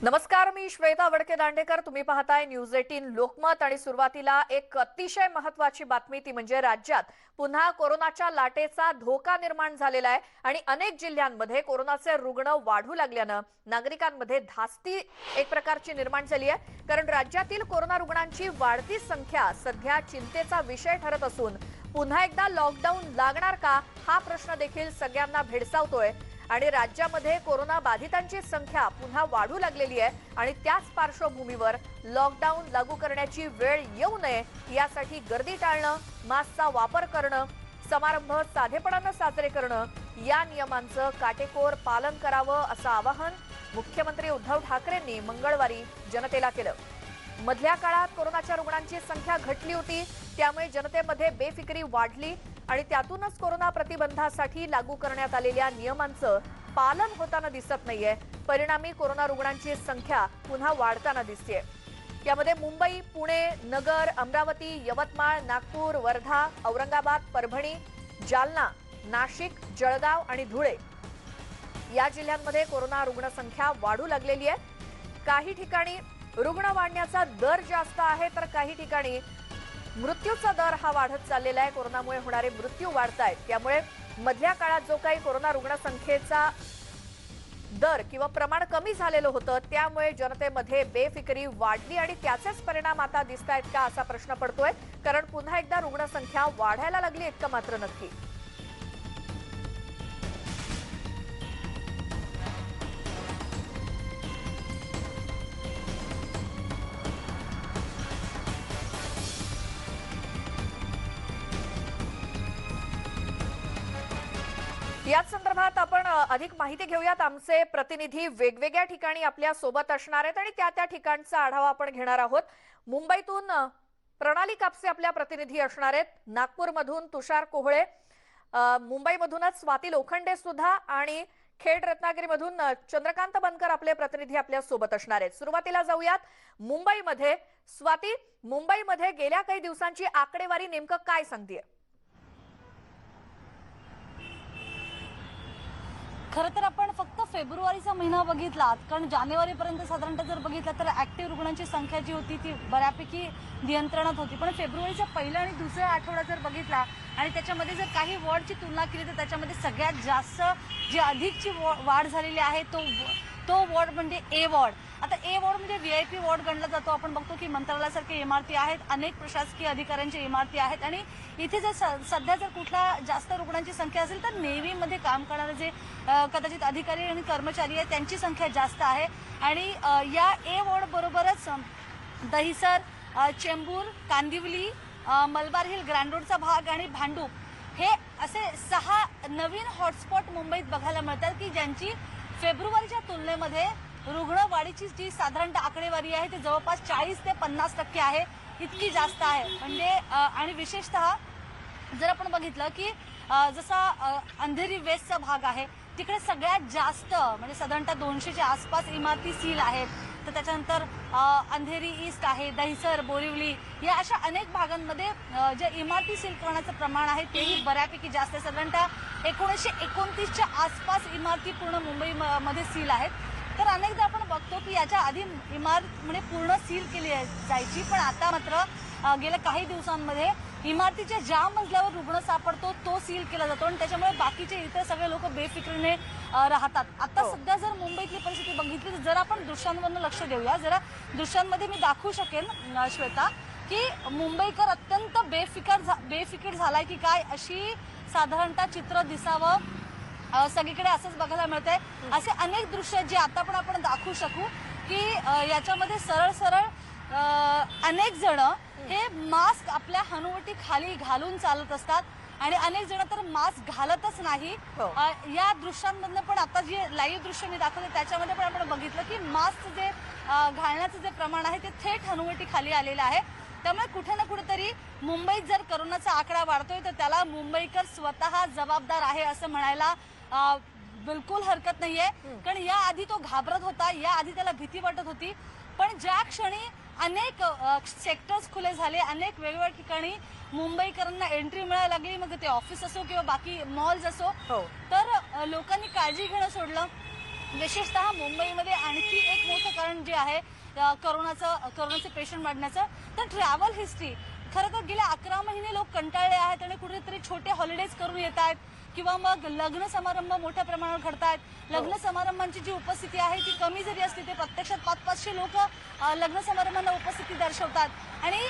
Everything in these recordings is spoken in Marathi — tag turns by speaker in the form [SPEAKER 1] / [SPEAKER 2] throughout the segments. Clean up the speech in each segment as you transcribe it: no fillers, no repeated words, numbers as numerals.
[SPEAKER 1] नमस्कार, मी श्वेता वडके दांडेकर. तुम्ही पाहताय न्यूज 18 लोकमत. आणि सुरुवातीला एक अतिशय महत्त्वाची बातमी, ती म्हणजे राज्यात पुन्हा कोरोनाच्या लाटेचा धोका निर्माण झालेला आहे आणि अनेक जिल्ह्यांमध्ये कोरोनाचे रुग्ण वाढू लागल्यानं नागरिकांमध्ये धास्ती एक प्रकारची निर्माण झाली आहे. कारण राज्यातील कोरोना रुग्णांची वाढती संख्या सध्या चिंतेचा विषय ठरत असून पुन्हा एकदा लॉकडाऊन लागणार का हा प्रश्न देखील सगळ्यांना भेडसावतोय. आणि राज्यामध्ये कोरोना बाधितांची संख्या पुन्हा वाढू लागलेली आहे आणि त्याच पार्श्वभूमीवर लॉकडाऊन लागू करण्याची वेळ येऊ नये यासाठी गर्दी टाळणं, मास्कचा वापर करणं, समारंभ साधेपणानं साजरे करणं, या नियमांचं काटेकोर पालन करावं असं आवाहन मुख्यमंत्री उद्धव ठाकरेंनी मंगळवारी जनतेला केलं. मधल्या काळात कोरोनाच्या रुग्णांची संख्या घटली होती, त्यामुळे जनतेमध्ये बेफिकिरी वाढली आणि त्यातूनच कोरोना प्रतिबंधासाठी लागू करण्यात आलेल्या नियमांचं पालन होताना दिसत नाहीये. परिणामी कोरोना रुग्णांची संख्या पुन्हा वाढताना दिसतेय. यामध्ये मुंबई, पुणे, नगर, अमरावती, यवतमाळ, नागपूर, वर्धा, औरंगाबाद, परभणी, जालना, नाशिक, जळगाव आणि धुळे या जिल्ह्यांमध्ये कोरोना रुग्णसंख्या वाढू लागलेली आहे. काही ठिकाणी रुग्ण वाढण्याचा दर जास्त आहे, तर काही ठिकाणी मृत्यूचा दर हा वाढत चाललेला आहे. कोरोनामुळे होणारे मृत्यू वाढत आहेत. त्यामुळे मधल्या काळात जो काही कोरोना रुग्णसंख्येचा दर किंवा प्रमाण कमी झालेलं होतं, त्यामुळे जनतेमध्ये बेफिकिरी वाढली आणि त्याचेच परिणाम आता दिसत आहेत का असा प्रश्न पडतोय. कारण पुन्हा एकदा रुग्णसंख्या वाढायला लागली इतकं मात्र नक्की. याच संदर्भात आपण अधिक माहिती घेऊयात. आमचे प्रतिनिधी वेगवेगळ्या ठिकाणी आपल्या सोबत असणार आहेत आणि त्या ठिकाणचा आढावा आपण घेणार आहोत. मुंबईतून प्रणाली कापसे आपल्या प्रतिनिधी असणार आहेत, नागपूरमधून तुषार कोहळे, मुंबईमधूनच स्वाती लोखंडे सुद्धा आणि खेड रत्नागिरीमधून चंद्रकांत बनकर आपले प्रतिनिधी आपल्या सोबत असणार आहेत. सुरुवातीला जाऊयात मुंबईमध्ये. स्वाती, मुंबईमध्ये गेल्या काही दिवसांची आकडेवारी नेमकं काय सांगतेय?
[SPEAKER 2] खरं तर आपण फक्त फेब्रुवारीचा महिना बघितला, कारण जानेवारीपर्यंत साधारणतः जर बघितलं तर ऍक्टिव्ह रुग्णांची संख्या जी होती ती बऱ्यापैकी नियंत्रणात होती. पण फेब्रुवारीचा पहिला आणि दुसरा आठवडा जर बघितला आणि त्याच्यामध्ये जर काही वॉर्डची तुलना केली तर त्याच्यामध्ये सगळ्यात जास्त जी अधिकची वाढ झालेली आहे तो वॉर्ड म्हणजे ए वॉर्ड. आता ए वॉर्ड म्हणजे VIP वॉर्ड गणला जातो. आपण बघतो की मंत्रालयासारखे इमारती आहेत, अनेक प्रशासकीय अधिकाऱ्यांच्या इमारती आहेत आणि इथे जर सध्या जर कुठला जास्त रुग्णांची संख्या असेल तर नेव्हीमध्ये काम करणारे जे कदाचित अधिकारी आणि कर्मचारी आहेत त्यांची संख्या जास्त आहे. आणि या ए वॉर्ड बरोबरच दहिसर, चेंबूर, कांदिवली, मलबार हिल, ग्रँड रोडचा भाग आणि भांडूप हे असे 6 नवीन हॉटस्पॉट मुंबईत बघायला मिळतात की ज्यांची फेब्रुवारीच्या तुलनेमध्ये रुग्णवाढीची जी साधारणतः आकडेवारी आहे ती जवळपास 40 ते 50% आहे, इतकी जास्त आहे. म्हणजे आणि विशेषतः जर आपण बघितलं की जसा अंधेरी वेस्टचा भाग आहे तिकडे सगळ्यात जास्त म्हणजे साधारणतः 200च्या आसपास इमारती सील आहेत. तर त्याच्यानंतर अंधेरी ईस्ट आहे, दहिसर, बोरिवली या अशा अनेक भागांमध्ये जे इमारती सील करण्याचं प्रमाण आहे तेही बऱ्यापैकी जास्त आहे. साधारणतः 1929च्या आसपास इमारती पूर्ण मुंबईमध्ये सील आहेत. तर अनेकदा आपण बघतो की याच्या आधी इमारत म्हणजे पूर्ण सील केली जायची, पण आता मात्र गेल्या काही दिवसांमध्ये इमारतीच्या ज्या मजल्यावर रुग्ण सापडतो तो सील केला जातो आणि त्याच्यामुळे बाकीचे इतर सगळे लोक बेफिक्रीने राहतात. आता सध्या जर मुंबईतली परिस्थिती बघितली तर जर आपण दृश्यांवरनं लक्ष देऊया, जरा दृश्यांमध्ये मी दाखवू शकेन श्वेता की मुंबईकर अत्यंत बेफिकीर झालाय की काय अशी साधारणतः चित्र दिसावं सगळीकडे असंच बघायला मिळतंय. असे अनेक दृश्य जे आता पण आपण दाखवू शकू की याच्यामध्ये सरळ सरळ अनेक जण हे मास्क आपल्या हनुवटी खाली घालून चालत असतात आणि अनेक जण तर मास्क घालतच नाही. या दृश्यांमधनं पण आता जे लाईव्ह दृश्य मी दाखवले त्याच्यामध्ये पण आपण बघितलं की मास्क जे घालण्याचं जे प्रमाण आहे ते थेट हनुवटी खाली आलेलं आहे. त्यामुळे कुठे ना कुठेतरी मुंबईत जर कोरोनाचा आकडा वाढतोय तर त्याला मुंबईकर स्वतः जबाबदार आहे असं म्हणायला बिलकुल हरकत नाहीये. कारण या आधी तो घाबरत होता, या आधी त्याला भीती वाटत होती, पण ज्या क्षणी अनेक सेक्टर्स खुले झाले, अनेक वेगवेगळ्या ठिकाणी मुंबईकरांना एंट्री मिळायला लागली, मग ते ऑफिस असो किंवा बाकी मॉल्स असो, तर लोकांनी काळजी घेणं सोडलं. विशेषतः मुंबईमध्ये आणखी एक मोठं कारण प्रमाण जे आहे कोरोनाचे पेशंट वाढण्याचं, तर ट्रॅव्हल हिस्ट्री खरं तर गेल्या 11 महिने लोक कंटाळले आहेत आणि कुठेतरी छोटे हॉलिडेज करून येत आहेत किंवा मग लग्न समारंभ मोठ्या प्रमाणावर घडतायत. लग्न समारंभांची जी उपस्थिती आहे ती कमी जरी असली ते प्रत्यक्षात 500-500 लोक लग्न समारंभांना उपस्थिती दर्शवतात. आणि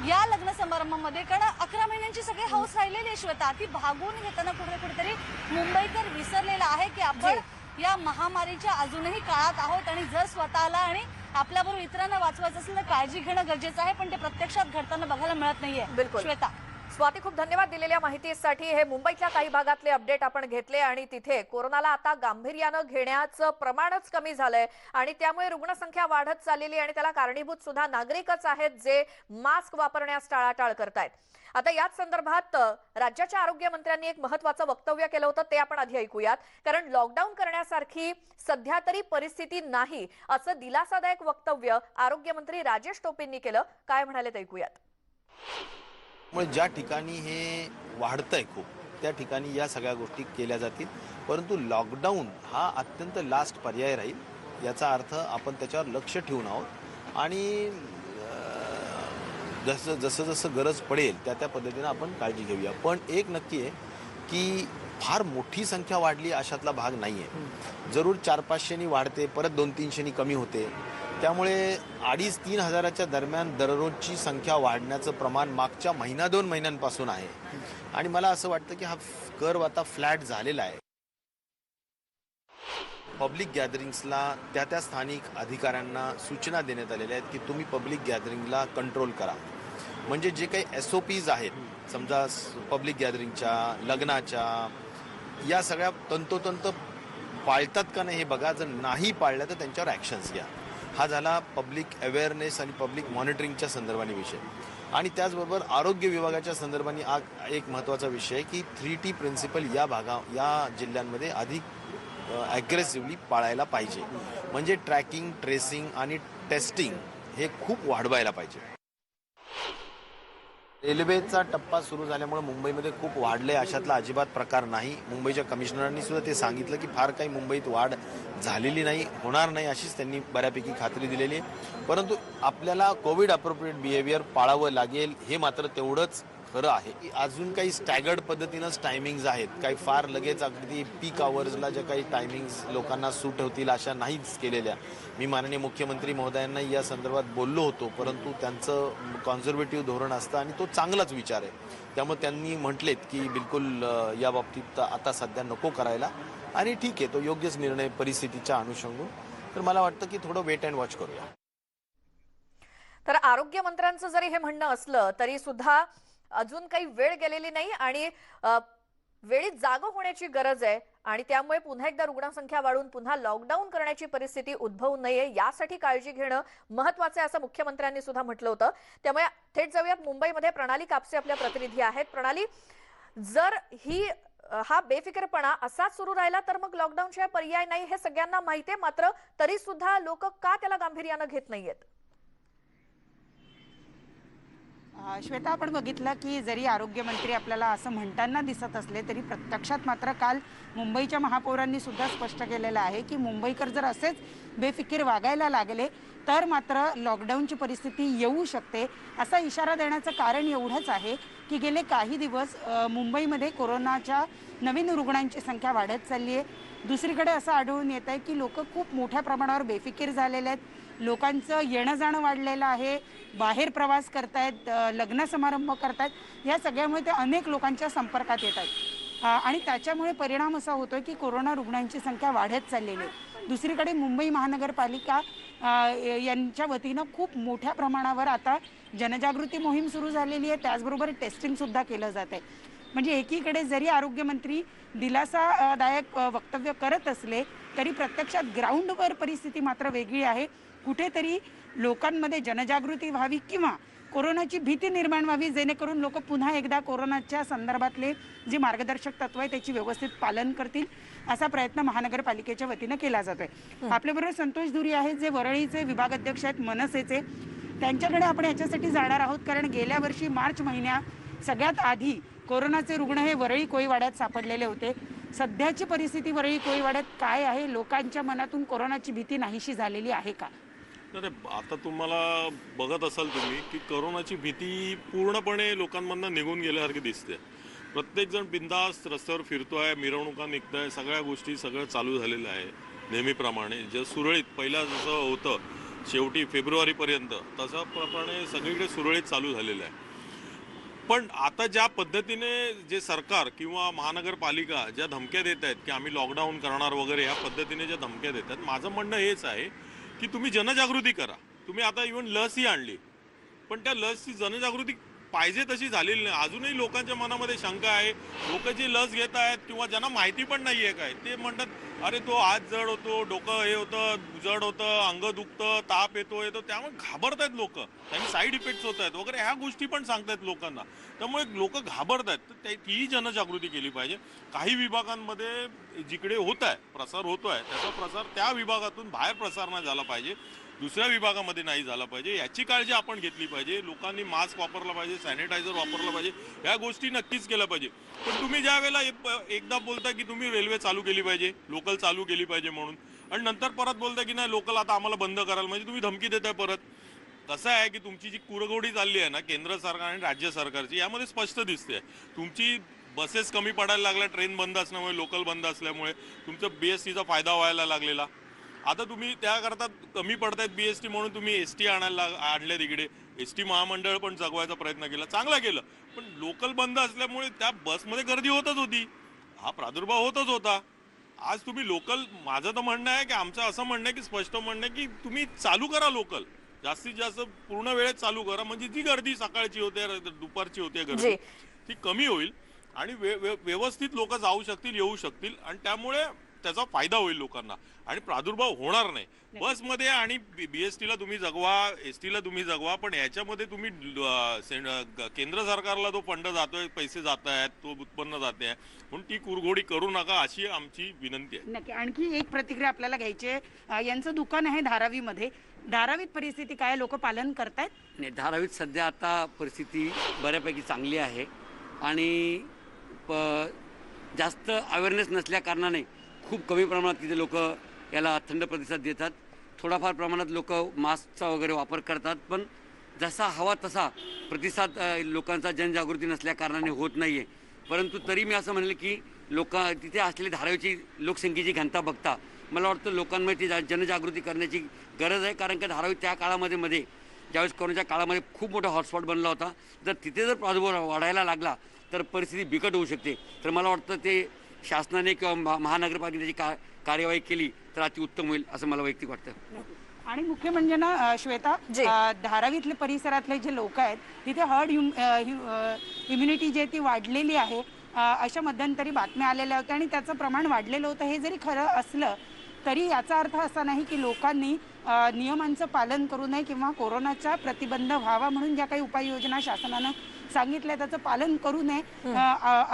[SPEAKER 2] या लग्न समारंभामध्ये कारण 11 महिन्यांची सगळी हौस राहिलेली आहे श्वेता, ती भागवून घेताना कुठेतरी मुंबईकर विसरलेला आहे की आपण या महामारीच्या अजूनही काळात आहोत आणि जर स्वतःला आणि आपल्याबरोबर इतरांना वाचवायचं असेल तर काळजी घेणं गरजेचं आहे, पण ते प्रत्यक्षात घडताना बघायला मिळत नाहीये.
[SPEAKER 1] बिलकुल
[SPEAKER 2] श्वेता.
[SPEAKER 1] स्वाती, खूप धन्यवाद दिलेल्या माहितीसाठी. हे मुंबईच्या काही भागातले अपडेट आपण घेतले आणि तिथे कोरोनाला आता गांभीर्यानं घेण्याचं प्रमाणच कमी झालंय आणि त्यामुळे रुग्णसंख्या वाढत चाललेली आणि त्याला कारणीभूत सुद्धा नागरिकच आहेत जे मास्क वापरण्यास टाळाटाळ करतायत. आता याच संदर्भात राज्याच्या आरोग्यमंत्र्यांनी एक महत्त्वाचं वक्तव्य केलं होतं, ते आपण आधी ऐकूयात. कारण लॉकडाऊन करण्यासारखी सध्या तरी परिस्थिती नाही असं दिलासादायक वक्तव्य आरोग्यमंत्री राजेश टोपेंनी केलं. काय म्हणाले ते ऐकूयात.
[SPEAKER 3] ज्या ठिकाणी हे वाढतंय खूप त्या ठिकाणी या सगळ्या गोष्टी केल्या जातील, परंतु लॉकडाऊन हा अत्यंत लास्ट पर्याय राहील. याचा अर्थ आपण त्याच्यावर लक्ष ठेवून आहोत आणि जसं जसं गरज पडेल त्या पद्धतीनं आपण काळजी घेऊया. पण एक नक्की आहे की फार मोठी संख्या वाढली अशातला भाग नाही आहे. जरूर 400-500 वाढते, परत 200-300 कमी होते. त्यामुळे 2,500-3,000 हजाराच्या दरम्यान दररोजची संख्या वाढण्याचं प्रमाण मागच्या 1-2 महिन्यांपासून आहे आणि मला असं वाटतं की हा कर्व आता फ्लॅट झालेला आहे. पब्लिक गॅदरिंग्सला त्या स्थानिक अधिकाऱ्यांना सूचना देण्यात आलेल्या आहेत की तुम्ही पब्लिक गॅदरिंगला कंट्रोल करा. म्हणजे जे काही SOPs आहेत, समजा पब्लिक गॅदरिंगच्या, लग्नाच्या, या सगळ्या तंतोतंत पाळतात का नाही हे बघा. जर नाही पाळल्या तर त्यांच्यावर ॲक्शन्स घ्या. हा झाला पब्लिक अवेअरनेस आणि पब्लिक मॉनिटरिंगच्या संदर्भाने विषय. आणि त्याचबरोबर आरोग्य विभागाच्या संदर्भाने एक महत्त्वाचा विषय की 3T प्रिन्सिपल या जिल्ह्यांमध्ये अधिक ॲग्रेसिव्हली पाळायला पाहिजे. म्हणजे ट्रॅकिंग, ट्रेसिंग आणि टेस्टिंग हे खूप वाढवायला पाहिजे. रेल्वेचा टप्पा सुरू झाल्यामुळे मुंबईमध्ये खूप वाढले अशातला अजिबात प्रकार नाही. मुंबईच्या कमिशनरांनी सुद्धा ते सांगितलं की फार काही मुंबईत वाढ झालेली नाही, होणार नाही अशीच त्यांनी बऱ्यापैकी खात्री दिलेली आहे. परंतु आपल्याला कोविड अप्रोप्रिएट बिहेवियर पाळावं लागेल हे मात्र तेवढंच खरं आहे. अजून काही स्टॅगर्ड पद्धतीनंच टायमिंग्स आहेत. काही फार लगेच अगदी पीक आवर्सला ज्या काही टायमिंग्स लोकांना सूट होतील अशा नाहीच केलेल्या. मी माननीय मुख्यमंत्री महोदयांना या संदर्भात बोललो होतो, परंतु त्यांचं कॉन्झर्वेटिव्ह धोरण असतं आणि तो चांगलाच विचार आहे. त्यामुळे त्यांनी म्हटलेत की बिलकुल या बाबतीत आता सध्या नको करायला आणि ठीक आहे, तो योग्यच निर्णय परिस्थितीच्या अनुषंगाने. तर मला वाटतं की थोडं वेट अँड वॉच करूया.
[SPEAKER 1] तर आरोग्यमंत्र्यांचं जरी हे म्हणणं असलं तरी सुद्धा अजून काही वेळ गेलेली नाही आणि वेळीत जागं होण्याची गरज आहे आणि त्यामुळे पुन्हा एकदा रुग्णसंख्या वाढून पुन्हा लॉकडाऊन करण्याची परिस्थिती उद्भवू नये यासाठी काळजी घेणं महत्त्वाचं आहे असं मुख्यमंत्र्यांनी सुद्धा म्हटलं होतं. त्यामुळे थेट जाऊयात मुंबईमध्ये. प्रणाली कापसे आपल्या प्रतिनिधी आहेत. प्रणाली, जर हा बेफिकरपणा असाच सुरू राहिला तर मग लॉकडाऊनशिवाय पर्याय नाही हे सगळ्यांना माहिती आहे, मात्र तरी सुद्धा लोक का त्याला गांभीर्यानं घेत नाहीयेत?
[SPEAKER 4] श्वेता, आपण बघितलं की जरी आरोग्यमंत्री आपल्याला असं म्हणताना दिसत असले तरी प्रत्यक्षात मात्र काल मुंबईच्या महापौरांनी सुद्धा स्पष्ट केलेलं आहे की मुंबईकर जर असेच बेफिकीर वागायला लागले तर मात्र लॉकडाऊनची परिस्थिती येऊ शकते. असा इशारा देण्याचं कारण एवढंच आहे की गेले काही दिवस मुंबईमध्ये कोरोनाच्या नवीन रुग्णांची संख्या वाढत चालली आहे. दुसरीकडे असं आढळून येत आहे की लोक खूप मोठ्या प्रमाणावर बेफिकीर झालेले आहेत. लोकांचं येणं जाणं वाढलेलं आहे, बाहेर प्रवास करतायत, लग्न समारंभ करतायत. या सगळ्यामुळे ते अनेक लोकांच्या संपर्कात येत आहेत आणि त्याच्यामुळे परिणाम असा होतोय की कोरोना रुग्णांची संख्या वाढत चाललेली आहे. दुसरीकडे मुंबई महानगरपालिका यांच्या वतीनं खूप मोठ्या प्रमाणावर आता जनजागृती मोहीम सुरू झालेली आहे. त्याचबरोबर टेस्टिंग सुद्धा केलं जात आहे. म्हणजे एकीकडे जरी आरोग्यमंत्री दिलासादायक वक्तव्य करत असले तरी प्रत्यक्षात ग्राउंडवर परिस्थिती मात्र वेगळी आहे. कुठेतरी लोकांमध्ये जनजागृती व्हावी किंवा कोरोनाची भीती निर्माण व्हावी जेणेकरून लोक पुन्हा एकदा कोरोनाच्या संदर्भातले जे मार्गदर्शक तत्व आहे त्याची व्यवस्थित पालन करतील असा प्रयत्न महानगरपालिकेच्या वतीनं केला जातोय. आपल्याबरोबर संतोष धुरी आहेत जे वरळीचे विभाग अध्यक्ष आहेत मनसेचे. त्यांच्याकडे आपण याच्यासाठी जाणार आहोत कारण गेल्या वर्षी मार्च महिन्यात सगळ्यात आधी कोरोनाचे रुग्ण हे वरळी कोळीवाड्यात सापडलेले होते. सध्याची परिस्थिती वरळी कोळीवाड्यात काय आहे? लोकांच्या मनातून कोरोनाची भीती नाहीशी झालेली आहे का?
[SPEAKER 5] नाही आता तुम्हाला बघत असाल तुम्ही की कोरोनाची भीती पूर्णपणे लोकांमधनं निघून गेल्यासारखी दिसते. प्रत्येकजण बिनधास्त रस्त्यावर फिरतोय, मिरवणुका निघताय, सगळ्या गोष्टी सगळं चालू झालेलं आहे नेहमीप्रमाणे. जे सुरळीत पहिला जसं होतं शेवटी फेब्रुवारीपर्यंत तशा प्रमाणे सगळीकडे सुरळीत चालू झालेलं आहे. पण आता ज्या पद्धतीने जे सरकार किंवा महानगरपालिका ज्या धमक्या देत आहेत की आम्ही लॉकडाऊन करणार वगैरे, ह्या पद्धतीने ज्या धमक्या देत आहेत, माझं म्हणणं हेच आहे की तुम्ही जनजागृती करा. तुम्ही आता इव्हन लसही आणली, पण त्या लसची जनजागृती पाहिजे तशी झालेली नाही. अजूनही लोकांच्या मनामध्ये शंका आहे. लोक जे लस घेत आहेत किंवा ज्यांना माहिती पण नाही आहे काय, ते म्हणतात अरे तो हात जड होतो, डोकं हे होतं, जड होतं, अंग दुखतं, ताप येतो, त्यामुळे घाबरत आहेत लोक, त्यांनी साईड इफेक्ट्स होत आहेत वगैरे, ह्या गोष्टी पण सांगतायत लोकांना. त्यामुळे लोक घाबरत आहेत. तर तीही जनजागृती केली पाहिजे. काही विभागांमध्ये जिकडे होत आहे प्रसार होतोय, त्याचा प्रसार त्या विभागातून बाहेर प्रसार नाही झाला पाहिजे, दुसऱ्या विभागामध्ये नाही झाला पाहिजे, याची काळजी आपण घेतली पाहिजे. लोकांनी मास्क वापरला पाहिजे, सॅनिटायझर वापरला पाहिजे, ह्या गोष्टी नक्कीच केल्या पाहिजे. पण तुम्ही ज्या वेळेला एकदा बोलता की तुम्ही रेल्वे चालू केली पाहिजे, लोकल चालू केली पाहिजे म्हणून, आणि नंतर परत बोलता की नाही लोकल आता आम्हाला बंद करायला, म्हणजे तुम्ही धमकी देताय परत. कसं आहे की तुमची जी कुरघोडी चालली आहे ना केंद्र सरकार आणि राज्य सरकारची, यामध्ये स्पष्ट दिसते. तुमची बसेस कमी पडायला लागल्या ट्रेन बंद असल्यामुळे, लोकल बंद असल्यामुळे तुमचं BSTचा फायदा व्हायला लागलेला. आता तुम्ही त्याकरता कमी पडतायत BST म्हणून तुम्ही ST आणले तिकडे. ST महामंडळ पण जगवायचा प्रयत्न केला, चांगला केलं. पण लोकल बंद असल्यामुळे त्या बसमध्ये गर्दी होतच होती, हा प्रादुर्भाव होतच होता. आज तुम्ही लोकल, माझं तर म्हणणं आहे की आमचं असं म्हणणं आहे की स्पष्ट म्हणणं आहे की तुम्ही चालू करा लोकल, जास्तीत जास्त पूर्ण वेळेत चालू करा, म्हणजे जी गर्दी सकाळची होते दुपारची होते गर्दी ती कमी होईल आणि व्यवस्थित लोक जाऊ शकतील, येऊ शकतील, आणि त्यामुळे त्याचा फायदा होईल लोकांना आणि प्रादुर्भाव होणार नाही. बसमध्ये आणि BSTला तुम्ही जगवा, STला तुम्ही जगवा, पण याच्यामध्ये तुम्ही केंद्र सरकारला तो फंड जातोय, पैसे जात आहेत, तो उत्पन्न जाते आहे, म्हणून ती कुरघोडी करू नका अशी आमची विनंती आहे.
[SPEAKER 4] नक्की. आणखी एक प्रतिक्रिया आपल्याला घ्यायची आहे. यांचं दुकान आहे धारावीमध्ये. धारावीत परिस्थिती काय, लोक पालन करतायत?
[SPEAKER 6] नाही, धारावीत सध्या आता परिस्थिती बऱ्यापैकी चांगली आहे आणि जास्त अवेअरनेस नसल्या कारणाने खूप कमी प्रमाणात तिथे लोक याला थंड प्रतिसाद देतात. थोडाफार प्रमाणात लोक मास्कचा वगैरे वापर करतात, पण जसा हवा तसा प्रतिसाद लोकांचा जनजागृती नसल्या कारणाने होत नाही आहे. परंतु तरी मी असं म्हणेल की तिथे असलेली धारावीची लोकसंख्येची घनता बघता मला वाटतं लोकांमध्ये जनजागृती करण्याची गरज आहे. कारण की धारावी त्या काळामध्ये ज्यावेळेस कोरोनाच्या काळामध्ये खूप मोठा हॉटस्पॉट बनला होता, जर तिथे जर प्रादुर्भाव वाढायला लागला तर परिस्थिती बिकट होऊ शकते. तर मला वाटतं ते शासनाने किंवा महानगरपालिकेची कार्यवाही केली तर अतिउत्तम होईल असं मला वैयक्तिक वाटतं.
[SPEAKER 4] आणि मुख्य म्हणजे ना श्वेता, धारावीतले परिसरातले जे लोक आहेत तिथे हर्ड इम्युनिटी जी आहे ती वाढलेली आहे, अशा मध्यंतरी बातम्या आलेल्या होत्या आणि त्याचं प्रमाण वाढलेलं होतं. हे जरी खरं असलं तरी याचा अर्थ असा नाही की लोकांनी नियमांचं पालन करू नये किंवा कोरोनाचा प्रतिबंध व्हावा म्हणून ज्या काही उपाययोजना शासनानं सांगितल्या त्याचं पालन करू नये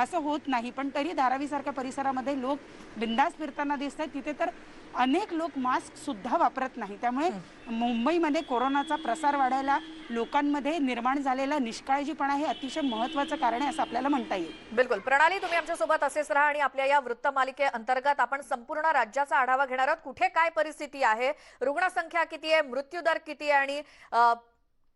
[SPEAKER 4] असं होत नाही. पण तरी धारावीसारख्या परिसरामध्ये लोक बिंदास फिरताना दिसत आहेत. तिथे तर अनेक लोक मास्क सुद्धा वापरत नाही. त्यामुळे मुंबईमध्ये कोरोनाचा प्रसार वाढायला लोकांमध्ये निर्माण झालेला निष्काळजीपणा हे अतिशय महत्त्वाचं कारण आहे असं आपल्याला म्हणता येईल.
[SPEAKER 1] बिलकुल. प्रणाली, तुम्ही आमच्यासोबत असेच राहा आणि आपल्या या वृत्तमालिके अंतर्गत आपण संपूर्ण राज्याचा आढावा घेणार आहोत. कुठे काय परिस्थिती आहे, रुग्णसंख्या किती आहे, मृत्यूदर किती आहे आणि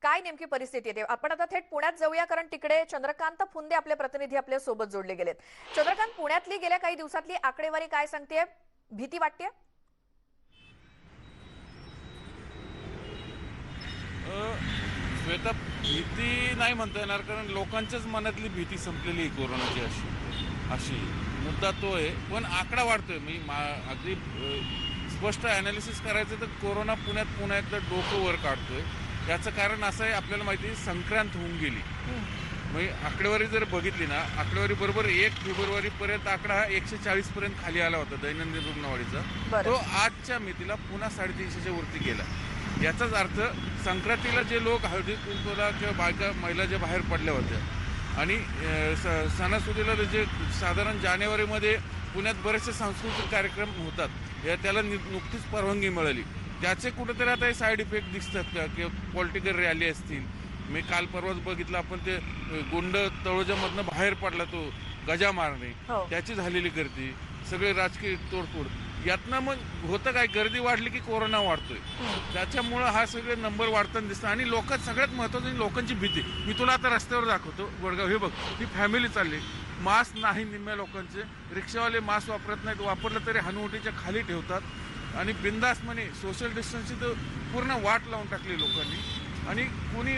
[SPEAKER 1] काय नेमकी परिस्थिती आहे. आपण आता थेट पुण्यात जाऊया, कारण तिकडे चंद्रकांत फुंदे आपले प्रतिनिधी आपल्या सोबत जोडले गेलेत. चंद्रकांत, पुण्यातली गेल्या काही दिवसातली आकडेवारी काय सांगतेय? भीती वाटते?
[SPEAKER 7] श्वेता, भीती नाही म्हणता येणार, कारण लोकांच्याच मनातली भीती संपलेली आहे कोरोनाची अशी मुद्दा तो आहे. पण आकडा वाढतोय. मी अगदी स्पष्ट ॲनालिसिस करायचं तर कोरोना पुण्यात पुन्हा एकदा डोकं वर काढतोय. याचं कारण असं आहे, आपल्याला माहिती आहे संक्रांत होऊन गेली. म्हणजे आकडेवारी जर बघितली ना, आकडेवारी बरोबर 1 फेब्रुवारीपर्यंत आकडा हा 140 पर्यंत खाली आला होता दैनंदिन रुग्णवाढीचा. तो आजच्या मितीला पुन्हा 350च्या वरती गेला. याचाच अर्थ संक्रांतीला जे लोक हळदी कुंकूला किंवा महिला ज्या बाहेर पडल्या होत्या आणि सणासुदीला जे साधारण जानेवारीमध्ये पुण्यात बरेचसे सांस्कृतिक कार्यक्रम होतात, त्याला नुकतीच परवानगी मिळाली. त्याचे कुठेतरी आता हे साईड इफेक्ट दिसतात का, किंवा पॉलिटिकल रॅली असतील. मी काल परवाच बघितलं आपण, ते गुंड तळोजामधनं बाहेर पडला तो गजा मारणे, त्याची झालेली गर्दी, सगळे राजकीय तोडफोड, यातनं मग होतं काय, गर्दी वाढली की कोरोना वाढतोय. त्याच्यामुळं हा सगळे नंबर वाढताना दिसतं. आणि सगळ्यात महत्त्वाचं लोकांची भीती. मी तुला आता रस्त्यावर दाखवतो वडगाव, हे बघ ही फॅमिली चालली, मास्क नाही निम्म्या लोकांचे. रिक्षावाले मास्क वापरत नाहीत, वापरलं तरी हानवटीच्या खाली ठेवतात आणि बिंदासपणे सोशल डिस्टन्सची तर पूर्ण वाट लावून टाकली लोकांनी. आणि कोणी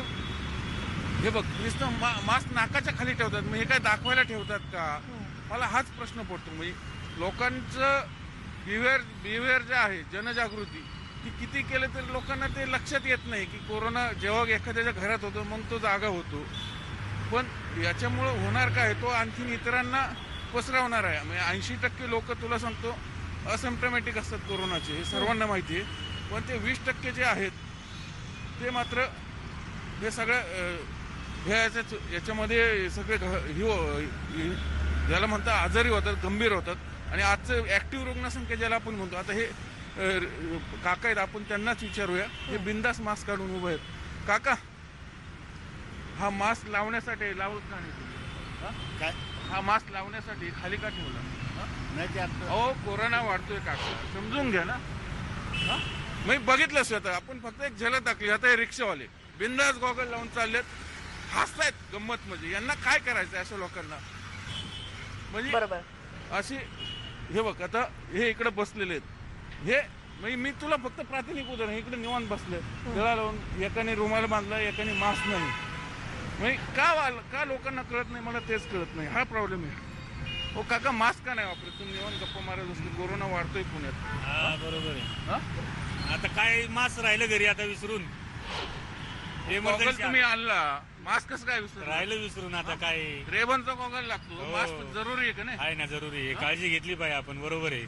[SPEAKER 7] हे बघ नुसतं मास्क नाकाच्या खाली ठेवतात. मग हे काय दाखवायला ठेवतात का? मला हाच प्रश्न पडतो. म्हणजे लोकांचं बिहेवियर जे आहे, जनजागृती ती किती केलं तरी लोकांना ते लक्षात येत नाही की कोरोना जेव्हा एखाद्याच्या घरात होतो मग तो जागा होतो. पण याच्यामुळं होणार काय, तो आणखीन इतरांना पसरवणार आहे. म्हणजे 80% लोक तुला सांगतो असिम्प्टोमॅटिक असतात कोरोनाचे, हे सर्वांना माहिती आहे. पण ते 20% जे आहेत ते मात्र हे सगळं याच्यामध्ये सगळे ज्याला म्हणतात आजारी होतात, गंभीर होतात. आणि आजचं ऍक्टिव्ह रुग्णसंख्या ज्याला आपण म्हणतो, आता हे काका आहेत, आपण त्यांनाच विचारूया. हे बिंदास मास्क काढून उभे आहेत. काका, हा मास्क लावण्यासाठी लावत का नाही तुम्ही?
[SPEAKER 8] काय
[SPEAKER 7] हा मास्क लावण्यासाठी खाली का ठेवला?
[SPEAKER 8] नाही ते आता
[SPEAKER 7] अहो कोरोना वाढतोय काका, समजून घ्या ना. मी बघितलं स्वतः, आपण फक्त एक झलक दाखली. आता हे रिक्षावाले बिंदास गॉगल लावून चाललेत, हसतायत गंमत. म्हणजे यांना काय करायचं अशा लोकांना? म्हणजे
[SPEAKER 1] बरोबर.
[SPEAKER 7] अशी हे बघ, आता हे इकडे बसलेले आहेत. हे म्हणजे मी तुला फक्त प्रातिनिधिक उदाहरण, इकडे निवांत बसले, गळा लावून, एकाने रुमाल बांधला, एकाने मास्क नाही. म्हणजे का लोकांना कळत नाही, मला तेच कळत नाही. हा प्रॉब्लेम आहे. हो काका, मास्क का नाही वापरत तुम्ही? निवांत गप्पा मारत असते, कोरोना वाढतोय पुण्यात.
[SPEAKER 9] हा बरोबर आहे.
[SPEAKER 7] हा?
[SPEAKER 9] आता काय मास्क राहिलं घरी आता विसरून.
[SPEAKER 7] गॉगल तुम्ही आणला, मास्क कसं काय
[SPEAKER 9] राहिलं विसरून. आता काय
[SPEAKER 7] रेबनचा गॉगल लागतो,
[SPEAKER 9] हो.
[SPEAKER 7] मास्क जरुरी आहे का नाही?
[SPEAKER 9] आहे ना, जरुरी आहे. काळजी घेतली पाहिजे आपण. बरोबर आहे.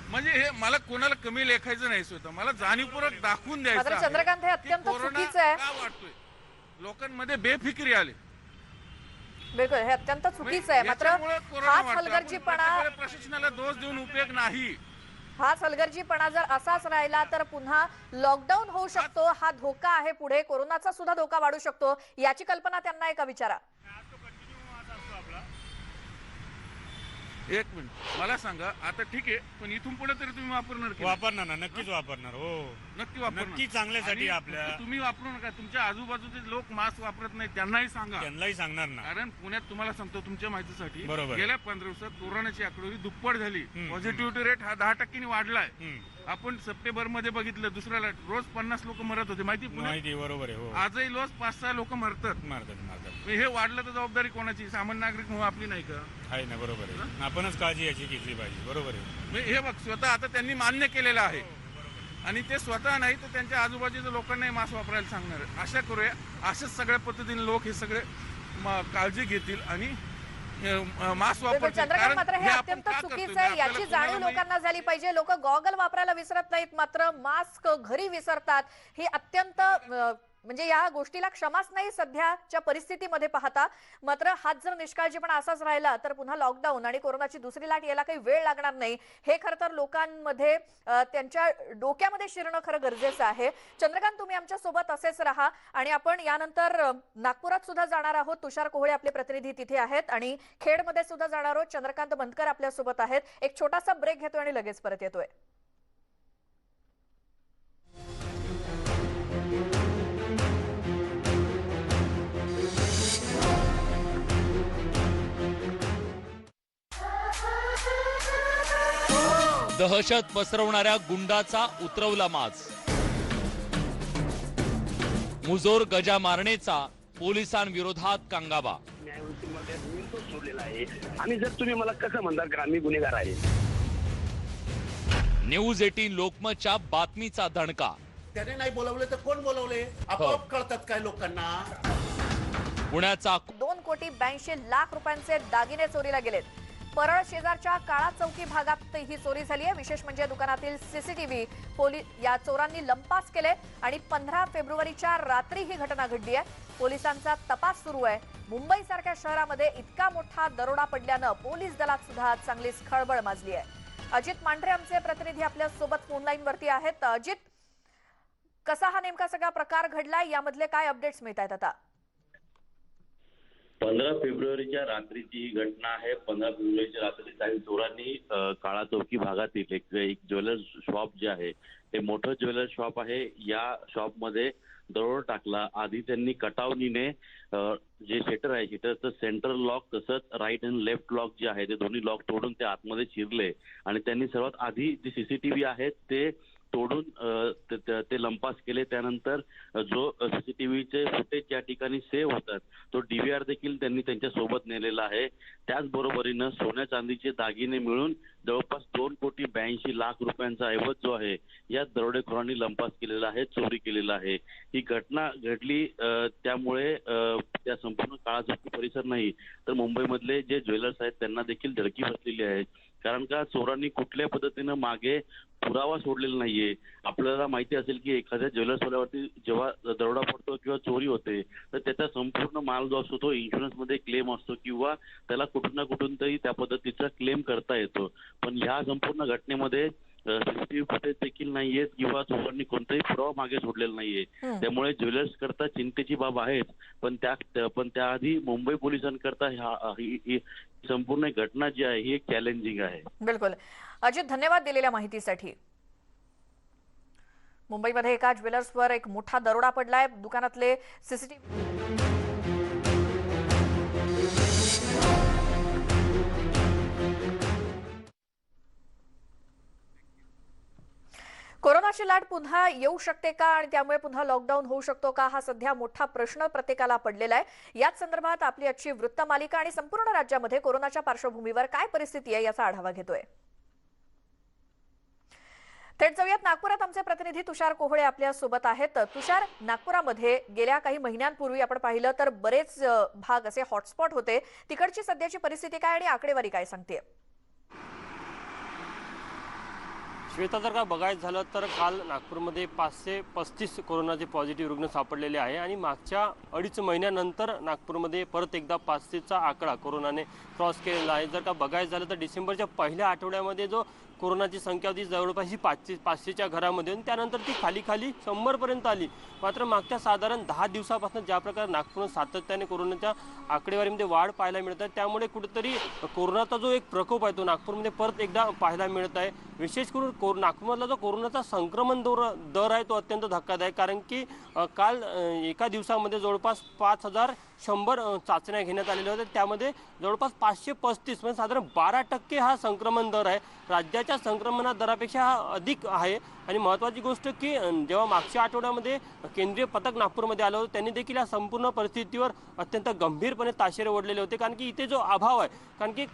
[SPEAKER 7] म्हणजे हे मला कोणाला कमी लेखायचं नाही स्वतः, मला जाणीवपूर्वक दाखवून द्यायचं
[SPEAKER 1] मात्र
[SPEAKER 7] आहे
[SPEAKER 1] चंद्रकांत, हे
[SPEAKER 7] की
[SPEAKER 1] अत्यंत
[SPEAKER 7] कोरोना
[SPEAKER 1] चुकीचं आहे.
[SPEAKER 7] का वाढतोय. लोकांमध्ये बेफिक्री आले.
[SPEAKER 1] बिलकुल, हे अत्यंत चुकीचं आहे. मात्र
[SPEAKER 7] याच्यामुळे कोरोना
[SPEAKER 1] हाच
[SPEAKER 7] वाढतोय. आपण
[SPEAKER 1] हलगर्जीपणा
[SPEAKER 7] प्रत्येक वेळेस प्रशासनाला दोष देऊन उपयोग नाही.
[SPEAKER 1] हाच हलगर्जीपणा जर असाच राहिला तर पुन्हा लॉकडाऊन होऊ शकतो. हा धोका आहे, पुढे कोरोनाचा सुद्धा धोका वाढू शकतो. याची कल्पना त्यांना आहे का विचारा.
[SPEAKER 7] एक मिनिट, मला सांगा, आता ठीक आहे, पण इथून पुढे तरी तुम्ही वापरणार की नाही?
[SPEAKER 9] वापरणार ना, नक्कीच वापरणार. हो
[SPEAKER 7] नक्की वापरणार.
[SPEAKER 9] नक्की चांगल्यासाठी
[SPEAKER 7] आणि
[SPEAKER 9] आपल्या.
[SPEAKER 7] फक्त तुम्ही वापरू नका, तुमच्या आजूबाजूचे लोक मास्क वापरत नाही त्यांनाही सांगा.
[SPEAKER 9] त्यांनाही सांगणार ना.
[SPEAKER 7] कारण पुण्यात तुम्हाला सांगतो तुमच्या माहितीसाठी,
[SPEAKER 9] बरोबर.
[SPEAKER 7] गेल्या 15 दिवसात कोरोनाची आकडेवारी दुप्पट झाली.
[SPEAKER 9] हम्म.
[SPEAKER 7] पॉझिटिव्हिटी रेट हा 10% वाढलाय.
[SPEAKER 9] हम्म.
[SPEAKER 7] आपण सप्टेंबर मध्ये बघितलं, दुसऱ्या रोज 50 लोक मरत होते, माहिती पुण्यात?
[SPEAKER 9] माहिती, बरोबर आहे. हो,
[SPEAKER 7] आजही रोज 5-6 लोक मरतात.
[SPEAKER 9] मारतात.
[SPEAKER 7] मग हे वाढलं तर जबाबदारी कोणाची? सामान्य नागरिक म्हणून आपली नाही का?
[SPEAKER 9] आहे ना, बरोबर आहे. आपणच काळजी याची घेतली पाहिजे. बरोबर आहे.
[SPEAKER 7] मग हे बघ, स्वतः आता त्यांनी मान्य केलेलं आहे. आणि ते स्वतः नाही तर त्यांच्या आजूबाजूच्या लोकांनाही मास्क वापरायला सांगणार आहे. आशा करूया अशाच सगळ्या पद्धतीने लोक हे सगळे काळजी घेतील आणि मास्क वापरतील.
[SPEAKER 1] चंद्रकांत, मात्र हे
[SPEAKER 7] आपण
[SPEAKER 1] अत्यंत
[SPEAKER 7] का करतोय?
[SPEAKER 1] चुकीचं आहे.
[SPEAKER 7] आपल्याला
[SPEAKER 1] याची
[SPEAKER 7] कोणाला
[SPEAKER 1] जाणीव
[SPEAKER 7] नाही-
[SPEAKER 1] लोकांना झाली पाहिजे. लोक गॉगल वापरायला विसरत नाहीत, मात्र मास्क घरी विसरतात. ही अत्यंत म्हणजे या गोष्टीला क्षमाच नाही सध्याच्या परिस्थितीमध्ये पाहता. मात्र हाच जर निष्काळजीपणा असाच राहिला तर पुन्हा लॉकडाऊन आणि कोरोनाची दुसरी लाट यायला काही वेळ लागणार नाही. हे खरं तर लोकांमध्ये त्यांच्या डोक्यामध्ये शिरणं खरं गरजेचं आहे. चंद्रकांत, तुम्ही आमच्या सोबत असेच राहा आणि आपण यानंतर नागपुरात सुद्धा जाणार आहोत. तुषार कोहळे आपले प्रतिनिधी तिथे आहेत आणि खेडमध्ये सुद्धा जाणार आहोत. चंद्रकांत बनकर आपल्या सोबत आहेत. एक छोटासा ब्रेक घेतोय आणि लगेच परत येतोय.
[SPEAKER 10] दहशत पसरवणाऱ्या गुंडाचा उतरवला माज. मुजोर गजा मारणेचा पोलिसांविरोधात कांगावा.
[SPEAKER 11] न्यायवृत्तीमध्ये निर्दोष सोडलेला आहे आणि जर तुम्ही मला कसं म्हणता ग्रामीण गुन्हेगार आहे.
[SPEAKER 10] न्यूज 18 लोकमतच्या बातमीचा दणका.
[SPEAKER 8] त्याने नाही बोलवले तर कोण बोलवले? आपोआप कळतात काय लोकांना.
[SPEAKER 10] पुण्याचा
[SPEAKER 1] 2,82,00,000 रुपयांचे दागिने चोरीला गेलेत. परळ शेजारच्या काळा चौकी भागात ही चोरी झाली आहे. विशेष म्हणजे दुकानातील सीसीटीव्ही या चोरांनी लंपास केले आणि 15 फेब्रुवारीच्या रात्री ही घटना घडली आहे. पोलिसांचा तपास सुरू आहे. मुंबईसारख्या शहरामध्ये इतका मोठा दरोडा पडल्यानं पोलीस दलात सुद्धा चांगलीच खळबळ माजली आहे. अजित मांढरे आमचे प्रतिनिधी आपल्या सोबत फोन लाईन वरती आहेत. अजित, कसा हा नेमका सगळा प्रकार घडलाय, यामधले काय अपडेट्स मिळत आहेत आता?
[SPEAKER 12] 15 फेब्रुवारीच्या रात्रीची ही घटना आहे. 15 फेब्रुवारीच्या रात्री काही चोरांनी काळा चौकी भागातील एक ज्वेलर्स शॉप जे आहे ते मोठं ज्वेलर्स शॉप आहे, या शॉपमध्ये दरोडा टाकला. आधी त्यांनी कटावणीने जे शटर आहे शटरचं सेंट्रल लॉक तसंच राईट अँड लेफ्ट लॉक जे आहे ते दोन्ही लॉक तोडून ते आतमध्ये शिरले आणि त्यांनी सर्वात आधी जे सीसीटीव्ही आहेत ते तोडून ते लंपास केले. त्यानंतर जो सीसीटीव्हीचे फुटेज ज्या ठिकाणी सेव्ह होतात तो DVR देखील त्यांनी त्यांच्या सोबत नेलेला आहे. त्याचबरोबरीनं सोन्या चांदीचे दागिने मिळून जवळपास 2,82,00,000 रुपयांचा ऐवज जो आहे या दरोडेखोरांनी लंपास केलेला आहे, चोरी केलेला आहे. ही घटना घडली त्यामुळे त्या संपूर्ण काळा चौकी परिसर नाही तर मुंबईमधले जे ज्वेलर्स आहेत त्यांना देखील धडकी बसलेली आहे. कारण का चोरांनी कुठल्या पद्धतीनं मागे पुरावा सोडलेला नाहीये. आपल्याला माहिती असेल की एखाद्या ज्वेलर्सवाल्यावरती जेव्हा दरोडा पडतो किंवा चोरी होते तर त्याचा संपूर्ण माल जो असतो तो इन्शुरन्समध्ये क्लेम असतो किंवा त्याला कुठून ना कुठून तरी त्या पद्धतीचा क्लेम करता येतो. पण ह्या संपूर्ण घटनेमध्ये सीसीटीव्ही फुटेज देखील नाहीयेत किंवा चोरांनी कोणताही पुरावा मागे सोडलेला नाहीये. त्यामुळे ज्वेलर्स करता चिंतेची बाब आहेच, पण त्याआधी मुंबई पोलिसांकरता ही संपूर्ण घटना जी आहे ही एक चॅलेंजिंग आहे.
[SPEAKER 1] बिलकुल अजित, धन्यवाद दिलेल्या माहितीसाठी. मुंबईमध्ये एका ज्वेलर्सवर एक मोठा दरोडा पडलाय. दुकानातले सीसीटीव्ही कोरोनाची लाट पुन्हा येऊ शकते का आणि त्यामुळे पुन्हा लॉकडाऊन होऊ शकतो का हा सध्या मोठा प्रश्न प्रत्येकाला पडलेला आहे. याच संदर्भात आपली आजची वृत्तमालिका आणि संपूर्ण राज्यामध्ये कोरोनाच्या पार्श्वभूमीवर काय परिस्थिती आहे याचा आढावा घेतोय. थेट जाऊयात नागपुरात. आमचे प्रतिनिधी तुषार कोहळे आपल्या सोबत आहेत. तुषार, नागपुरामध्ये गेल्या काही महिन्यांपूर्वी आपण पाहिलं तर बरेच भाग असे हॉटस्पॉट होते. तिकडची सध्याची परिस्थिती काय आणि आकडेवारी काय सांगते?
[SPEAKER 13] श्वेता, जर का बघायचं झालं तर काल नागपूरमध्ये 535 कोरोनाचे पॉझिटिव्ह रुग्ण सापडलेले आहे आणि मागच्या 2.5 महिन्यानंतर नागपूरमध्ये परत एकदा 500चा आकडा कोरोनाने क्रॉस केलेला आहे. जर का बघायचं झालं तर डिसेंबरच्या पहिल्या आठवड्यामध्ये जो कोरोनाची संख्या होती जवळपास ही 500च्या घरामध्ये, आणि त्यानंतर ती खाली 100पर्यंत आली. मात्र मागच्या साधारण 10 दिवसापासून ज्या प्रकारे नागपूर सातत्याने कोरोनाच्या आकडेवारीमध्ये वाढ पाहायला मिळत आहे त्यामुळे कुठेतरी कोरोनाचा जो एक प्रकोप आहे तो नागपूरमध्ये परत एकदा पाहायला मिळत आहे. विशेष करून नागपूरमधला जो कोरोनाचा संक्रमण दर आहे तो अत्यंत धक्कादायक, कारण की काल एका दिवसामध्ये जवळपास 5,100 चाचण्या घेण्यात आलेल्या होत्या. त्यामध्ये जवळपास 535 म्हणजे साधारण 12% हा संक्रमण दर आहे. राज्याच्या संक्रमणा दरापेक्षा हा अधिक आहे. आणि महत्त्वाची गोष्ट की जेव्हा मागच्या आठवड्यामध्ये केंद्रीय पथक नागपूरमध्ये आलं होतं त्यांनी देखील या संपूर्ण परिस्थितीवर अत्यंत गंभीरपणे ताशेरे ओढलेले होते, कारण की इथे जो अभाव आहे, कारण की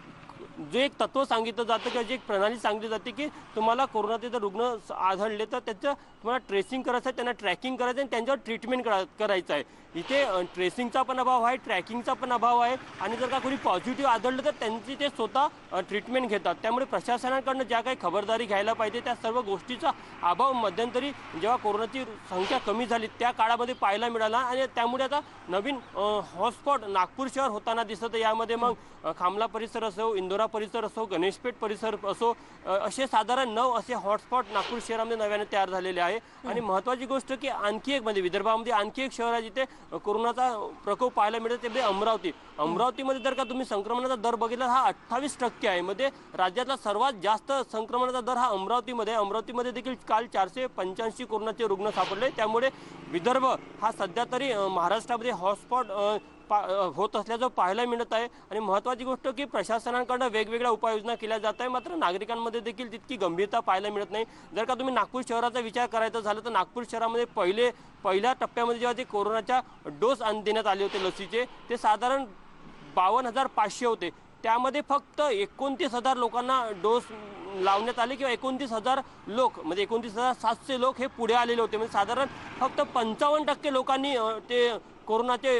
[SPEAKER 13] जे एक तत्व सांगितलं जातं किंवा जी एक प्रणाली सांगितली जाते की तुम्हाला कोरोनाचे जर रुग्ण आढळले तर त्याचं तुम्हाला ट्रेसिंग करायचं आहे, त्यांना ट्रॅकिंग करायचं आणि त्यांच्यावर ट्रीटमेंट करायचं आहे. इथे ट्रेसिंगचा पण अभाव आहे, ट्रॅकिंगचा पण अभाव आहे आणि जर का कोणी पॉझिटिव्ह आढळलं तर त्यांची ते स्वतः ट्रीटमेंट घेतात. त्यामुळे प्रशासनाकडनं ज्या काही खबरदारी घ्यायला पाहिजे त्या सर्व गोष्टीचा अभाव मध्यंतरी जेव्हा कोरोनाची संख्या कमी झाली त्या काळामध्ये पाहायला मिळाला आणि त्यामुळे आता नवीन हॉटस्पॉट नागपूर शहर होताना दिसतं. यामध्ये मग खामला परिसर असो, इंदोरा परिसर असो, गणेशपेठ परिसर असो, असे साधारण 9 असे हॉटस्पॉट नागपूर शहरामध्ये नव्याने तयार झालेले आहे. आणि महत्त्वाची गोष्ट की आणखी एक म्हणजे विदर्भामध्ये आणखी एक शहर आहे जिथे कोरोनाचा प्रकोप पाहायला मिळतो, ते म्हणजे अमरावती. अमरावतीमध्ये जर का तुम्ही संक्रमणाचा दर बघितला हा 28% आहे. मध्ये राज्यातला सर्वात जास्त संक्रमणाचा दर हा अमरावतीमध्ये. अमरावतीमध्ये देखील काल 485 कोरोनाचे रुग्ण सापडले. त्यामुळे विदर्भ हा सध्या तरी महाराष्ट्रामध्ये हॉटस्पॉट होत असल्याचं पाहायला मिळत आहे. आणि महत्त्वाची गोष्ट की प्रशासनाकडनं वेगवेगळ्या उपाययोजना केल्या जात आहे, मात्र नागरिकांमध्ये देखील तितकी गंभीरता पाहायला मिळत नाही. जर का तुम्ही नागपूर शहराचा विचार करायचा झाला तर नागपूर शहरामध्ये पहिल्या टप्प्यामध्ये जेव्हा ते कोरोनाच्या डोस देण्यात आले होते लसीचे, ते साधारण 52,500 होते. त्यामध्ये फक्त 29,000 लोकांना डोस लावण्यात आले किंवा 29,000 लोक म्हणजे 29,700 लोक हे पुढे आलेले होते. म्हणजे साधारण फक्त 55% लोकांनी ते कोरोनाचे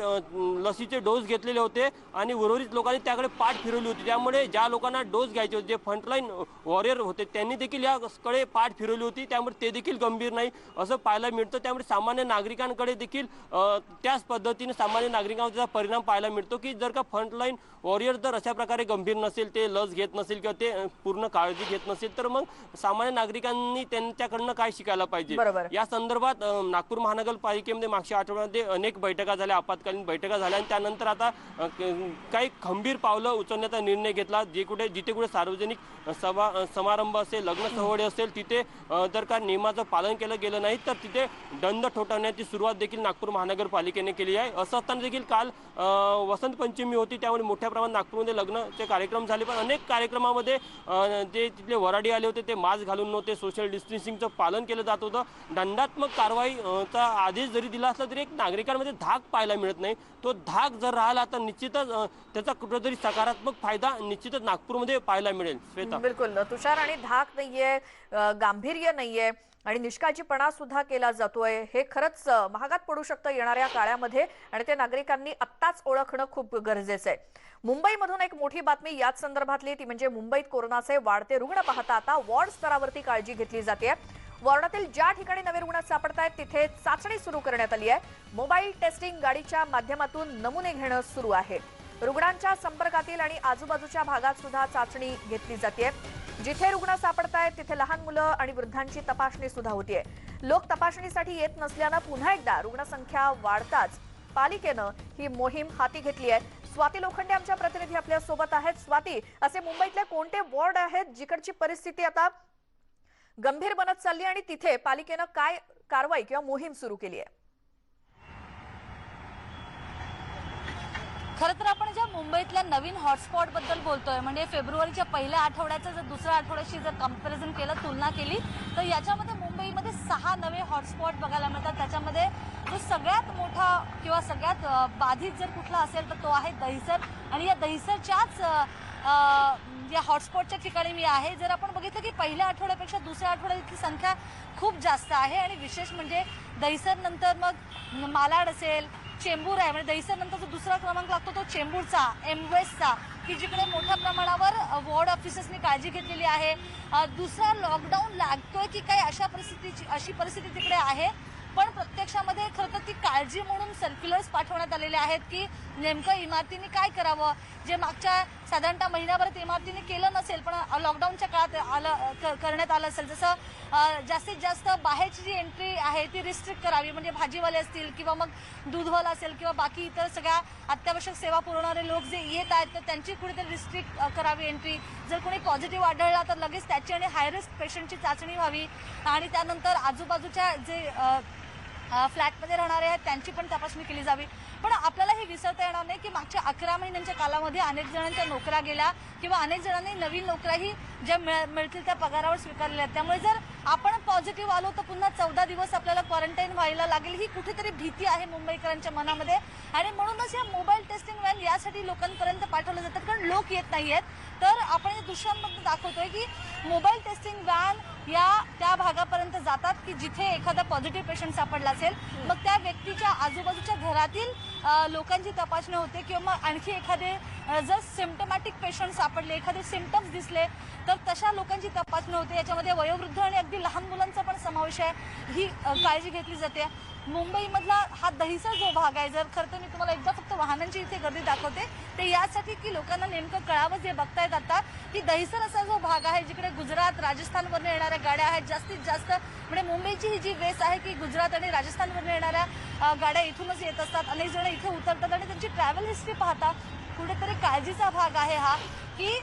[SPEAKER 13] लसीचे डोस घेतलेले होते आणि उर्वरित लोकांनी त्याकडे पाठ फिरवली होती. त्यामुळे ज्या लोकांना डोस घ्यायचे होते, जे फ्रंटलाईन वॉरियर होते, त्यांनी देखील याकडे पाठ फिरवली होती. त्यामुळे ते देखील गंभीर नाही असं पाहायला मिळतं. त्यामुळे सामान्य नागरिकांकडे देखील त्याच पद्धतीने सामान्य नागरिकांवर त्याचा परिणाम पाहायला मिळतो की जर का फ्रंटलाईन वॉरियर जर अशा प्रकारे गंभीर नसेल, ते लस घेत नसेल किंवा ते पूर्ण काळजी घेत नसेल, तर मग सामान्य नागरिकांनी त्यांच्याकडनं काय शिकायला पाहिजे. या संदर्भात नागपूर महानगरपालिकेमध्ये मागच्या आठवड्यामध्ये अनेक बैठका झाल्या, आपत्कालीन बैठका झाल्या आणि त्यानंतर आता काही खंबीर पावलं उचलण्याचा निर्णय घेतला. जिथे कुठे सार्वजनिक समारंभ असेल, लग्न सोहळे असेल, तिथे जर का नियमाचं पालन केलं गेलं नाही तर तिथे दंड ठोठावण्याची सुरुवात देखील नागपूर महानगरपालिकेने केली आहे. असं असताना देखील काल वसंत पंचमी होती, त्यामुळे मोठ्या प्रमाणात नागपूरमध्ये लग्नाचे कार्यक्रम झाले. पण अनेक कार्यक्रमामध्ये जे तिथले वराडी आले होते ते मास्क घालून नव्हते, सोशल डिस्टन्सिंगचं पालन केलं जात होतं. दंडात्मक कारवाईचा आदेश जरी दिला असला तरी एक नागरिकांमध्ये धाक पाहायला मिळत नाही. तो धाक जर राहिला तर निश्चितच त्याचा कुठेतरी सकारात्मक फायदा निश्चितच नागपूरमध्ये पाहायला मिळेल. श्वेता,
[SPEAKER 1] बिलकुल तुषार, आणि धाक नाहीये, गांभीर्य नाहीये आणि निष्काळजीपणा सुद्धा केला जातोय. हे खरंच महागात पडू शकतं येणाऱ्या काळामध्ये आणि ते नागरिकांनी आत्ताच ओळखणं खूप गरजेचं आहे. मुंबईमधून एक मोठी बातमी याच संदर्भातली, ती म्हणजे मुंबईत कोरोनाचे वाढते रुग्ण पाहता आता वॉर्ड स्तरावरती काळजी घेतली जाते. वॉर्डातील ज्या ठिकाणी नवे रुग्ण सापडतायत तिथे चाचणी सुरू करण्यात आली आहे. मोबाईल टेस्टिंग गाडीच्या माध्यमातून नमुने घेणं सुरू आहे. रुग्णांच्या संपर्कातील आणि आजूबाजूच्या भागात सुद्धा चाचणी घेतली जाते. जिथे रुग्ण सापडतायत तिथे लहान मुलं आणि वृद्धांची तपासणी सुद्धा होतीये. लोक तपासणीसाठी येत नसल्यानं पुन्हा एकदा रुग्णसंख्या वाढताच पालिकेनं ही मोहीम हाती घेतली आहे. स्वाती लोखंडे आमच्या प्रतिनिधी आपल्या सोबत आहेत. स्वाती, असे मुंबईतले कोणते वॉर्ड आहेत जिकडची परिस्थिती आता गंभीर बनत चालली आणि तिथे पालिकेनं काय कारवाई किंवा मोहीम सुरू केली आहे?
[SPEAKER 2] खरं तर आपण ज्या मुंबईतल्या नवीन हॉटस्पॉट बद्दल बोलतोय, म्हणजे फेब्रुवारीच्या पहिल्या आठवड्याचं जर दुसऱ्या आठवड्याशी जर कंपॅरिझन केलं, तुलना केली तर याच्यामध्ये मुंबईमध्ये 6 नवे हॉटस्पॉट बघायला मिळतात. त्याच्यामध्ये जो सगळ्यात मोठा किंवा सगळ्यात बाधित जर कुठला असेल तर तो आहे दहिसर. आणि या दहिसरच्याच या हॉटस्पॉटच्या ठिकाणी मी आहे. जर आपण बघितलं की पहिल्या आठवड्यापेक्षा दुसऱ्या आठवड्याची संख्या खूप जास्त आहे आणि विशेष म्हणजे दहिसर नंतर मग मालाड असेल, चेंबूर आहे. म्हणजे दहिसर नंतर जो दुसरा क्रमांक लागतो तो चेंबूरचा, एमवेस्टचा, की जिकडे मोठ्या प्रमाणावर वॉर्ड ऑफिसर्सनी काळजी घेतलेली आहे. दुसरा लॉकडाऊन लागतोय की काय अशी परिस्थिती तिकडे आहे. पण प्रत्यक्षामध्ये खरं तर ती काळजी म्हणून सर्क्युलर्स पाठवण्यात आलेले आहेत की नेमकं इमारतीने काय करावं. जे मागच्या साधारणतः महिनाभरात इमारतीने केलं नसेल पण लॉकडाऊनच्या काळात करण्यात आलं असेल, जसं जास्तीत जास्त बाहेरची जी एंट्री आहे ती रिस्ट्रिक्ट करावी. म्हणजे भाजीवाले असतील किंवा मग दूधवाला असेल किंवा बाकी इतर सगळ्या अत्यावश्यक सेवा पुरवणारे लोक जे येत आहेत तर त्यांची कुठेतरी रिस्ट्रिक्ट करावी एंट्री. जर कोणी पॉझिटिव्ह आढळला तर लगेच त्याची आणि हाय रिस्क पेशंटची चाचणी व्हावी. आणि त्यानंतर आजूबाजूच्या जे फ्लॅटमध्ये राहणारे आहेत त्यांची पण तपासणी केली जावी. पण आपल्याला हे विसरता येणार नाही की मागच्या 11 महिन्यांच्या कालामध्ये अनेक जणांच्या नोकऱ्या गेल्या किंवा अनेक जणांनी नवीन नोकऱ्याही ज्या मिळतील त्या पगारावर स्वीकारलेल्या आहेत. त्यामुळे जर आपण पॉझिटिव्ह आलो तर पुन्हा 14 दिवस आपल्याला क्वारंटाईन व्हायला लागेल, ही कुठेतरी भीती आहे मुंबईकरांच्या मनामध्ये. आणि म्हणूनच या मोबाईल टेस्टिंग व्हॅन यासाठी लोकांपर्यंत पाठवलं जातात कारण लोक येत नाही आहेत. तर आपण या दृश्यांमध्ये दाखवतोय की मोबाईल टेस्टिंग व्हॅन या त्या भागापर्यंत जातात की जिथे एखादा पॉझिटिव्ह पेशंट सापडला असेल, मग त्या व्यक्तीच्या आजूबाजूच्या घरातील लोकांची तपासणी होते किंवा मग आणखी एखादे जर सिम्पटमॅटिक पेशंट सापडले, एखादे सिम्पटम्स दिसले तर तशा लोकांची तपासणी होते. याच्यामध्ये वयोवृद्ध आणि अगदी लहान मुलांचा पण समावेश आहे. ही काळजी घेतली जाते. मुंबईमधला हा दहिसर जो भाग आहे, जर खरं तर मी तुम्हाला एकदा फक्त वाहनांची इथे गर्दी दाखवते ते यासाठी की लोकांना नेमकं कळावं. जे बघतायत आता की दहिसर असा जो भाग आहे जिकडे गुजरात राजस्थानवरून येणाऱ्या गाड्या आहेत जास्तीत जास्त. म्हणजे मुंबईची ही जी वेस आहे की गुजरात आणि राजस्थानवरून येणाऱ्या गाड्या इथूनच येत असतात. अनेक जण इथे उतरतात आणि त्यांची ट्रॅव्हल हिस्ट्री पाहता कुठेतरी काळजीचा भाग आहे हा की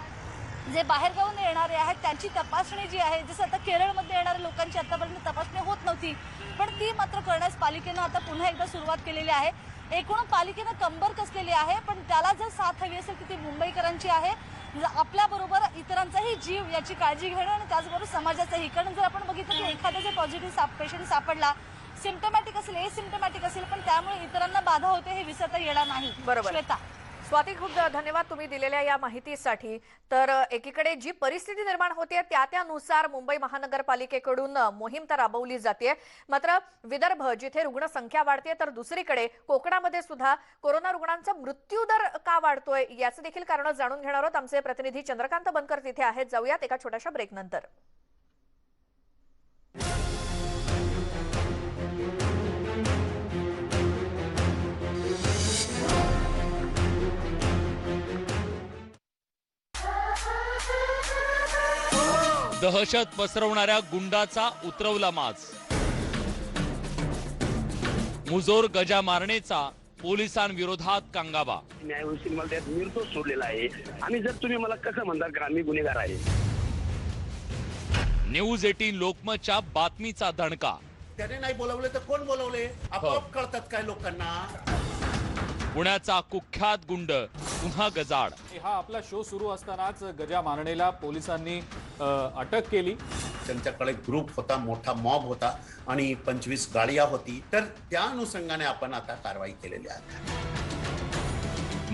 [SPEAKER 2] जे बाहेरगावून येणारे आहेत त्यांची तपासणी जी आहे, जसं आता केरळमध्ये येणाऱ्या लोकांची आतापर्यंत तपासणी होत नव्हती पण ती मात्र करण्यास पालिकेनं आता पुन्हा एकदा सुरुवात केलेली आहे. एकूण पालिकेनं कंबर कसलेली आहे पण त्याला जर साथ हवी असेल तर ती मुंबईकरांची आहे. आपल्याबरोबर इतरांचाही जीव याची काळजी घेणं आणि त्याचबरोबर समाजाचाही. कारण जर आपण बघितलं की एखादा जर पॉझिटिव्ह पेशंट सापडला, सिम्पटमॅटिक असेल, एसिम्पटमॅटिक असेल, पण त्यामुळे इतरांना बाधा होते हे विसरता येणार नाही.
[SPEAKER 1] बरोबर
[SPEAKER 2] श्वेता.
[SPEAKER 1] स्वाती, खूप धन्यवाद तुम्ही दिलेल्या या माहितीसाठी. तर एकीकडे जी परिस्थिती निर्माण होते त्यानुसार मुंबई महानगरपालिकेकडून मोहीम तर राबवली जाते. मात्र विदर्भ जिथे रुग्णसंख्या वाढते तर दुसरीकडे कोकणामध्ये सुद्धा कोरोना रुग्णांचा मृत्यूदर का वाढतोय याचे देखील कारण जाणून घेणार आहोत. आमचे प्रतिनिधी चंद्रकांत बनकर तिथे आहेत. जाऊयात एका छोट्याशा ब्रेक नंतर.
[SPEAKER 10] दहशत पसरवणाऱ्या गुंडाचा उतरवला माज. मुजोर गजा मारणेचा पोलिसांविरोधात कांगावा.
[SPEAKER 11] न्यायमूर्तींनी मला त्यात निर्दोष सोडलेला आहे आणि जर तुम्ही मला कसं म्हणता की आम्ही गुन्हेगार आहे.
[SPEAKER 10] न्यूज 18 लोकमतच्या बातमीचा दणका.
[SPEAKER 8] त्याने नाही बोलावले तर कोण बोलावले आपोआप कळतात काय लोकांना.
[SPEAKER 10] पुण्याचा कुख्यात गुंड पुन्हा गजाड.
[SPEAKER 14] हा आपला शो सुरू असतानाच गजा मारणेला पोलिसांनी अटक केली.
[SPEAKER 8] त्यांच्याकडे ग्रुप होता, मोठा मॉब होता आणि 25 गाड्या होती. तर त्या अनुषंगाने आपण आता कारवाई केलेली आहे.